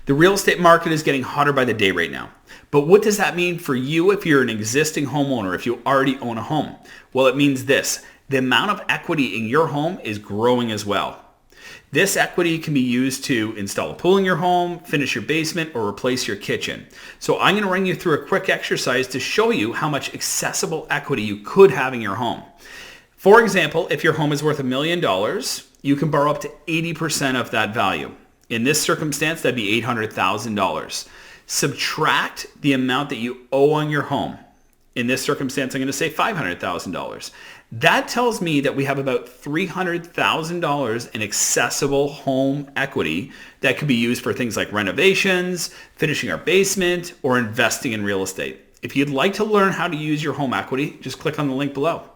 The real estate market is getting hotter by the day right now. But what does that mean for you if you're an existing homeowner, if you already own a home? Well, it means this. The amount of equity in your home is growing as well. This equity can be used to install a pool in your home, finish your basement, or replace your kitchen. So I'm going to run you through a quick exercise to show you how much accessible equity you could have in your home. For example, if your home is worth $1 million, you can borrow up to 80% of that value. In this circumstance, that'd be $800,000. Subtract the amount that you owe on your home. In this circumstance, I'm going to say $500,000. That tells me that we have about $300,000 in accessible home equity that could be used for things like renovations, finishing our basement, or investing in real estate. If you'd like to learn how to use your home equity, just click on the link below.